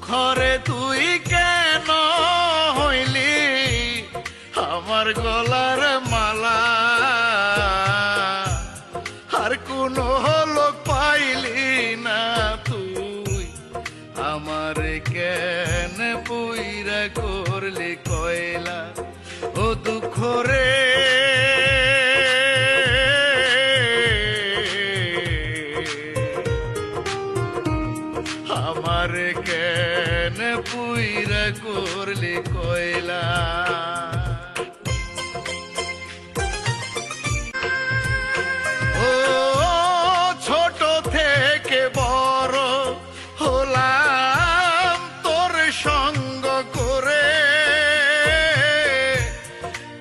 ঘরে তুই কেন হইলি আমার গলার মালা, আর কোনো লোক পাইলি না তুই আমার কেন পুইরা করলি কয়লা। ও দুঃখ রে আমার কেন পুইরা করলি কয়লা। ও ছোট থেকে বড় হলাম তোর সঙ্গ করে,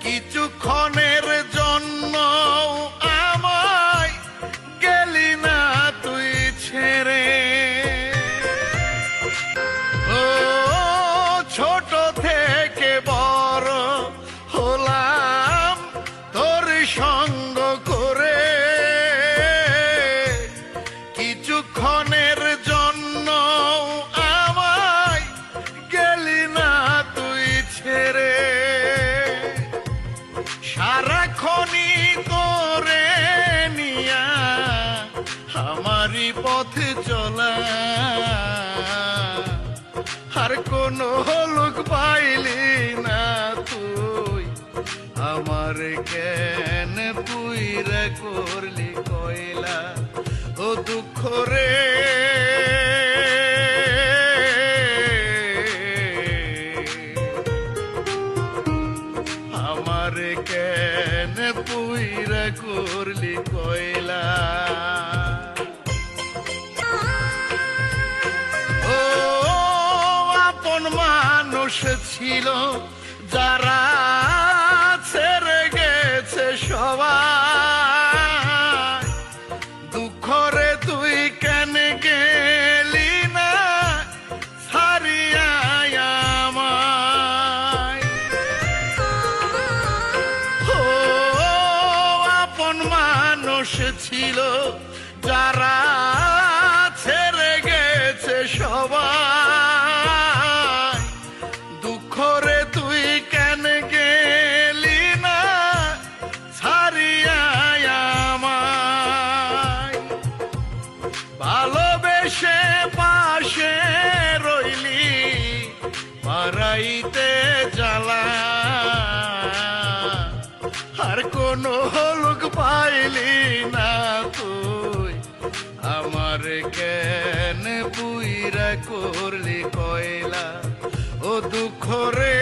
কিছুক্ষণের জন্য আমায় গেলি না তুই ছেড়ে। ও ছোট থেকে বড় হলাম তোর সঙ্গ করে, কিছুক্ষণের জন্য আমায় গেলি না তুই ছেড়ে। সারাক্ষণই তোরে নিয়া আমারই পথে চলা, আর কোনো লোক পাইলি না তুই আমার কেন পুইরা করলি কয়লা। ও দুঃখ রে আমার কেন পুইরা করলি কয়লা। ও আপন মানুষ ছিল যারা ছেড়ে গেছে সবাই, দুঃখ রে তুই কেন গেলি না ছাড়িয়া আমায়। ও আপন মানুষ ছিল যারা ছেড়ে গেছে সবাই, দুঃখ রে তুই কেন গেলি না ছাড়িয়া আমায়। ভালোবেসে পাশে রইলি মারাইতে জ্বালা, আর কোনো লোক পাইলি না তুই আমার কেন পুইরা করলি কয়লা। ও দুঃখ রে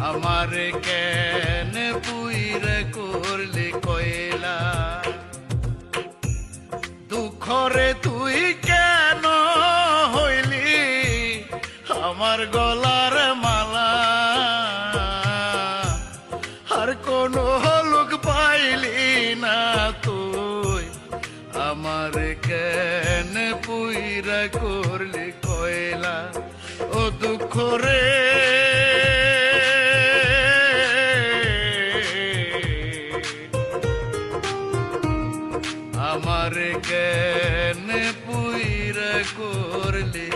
আমার কেন পুইরা করলি কয়লা। দুঃখ রে তুই কেন হইলি আমার গলার মালা, আর কোনো লোক পাইলি না তুই আমার কেন পুইরা করলি কয়লা। ও দুঃখ রে আমার কেন পুইরা করলি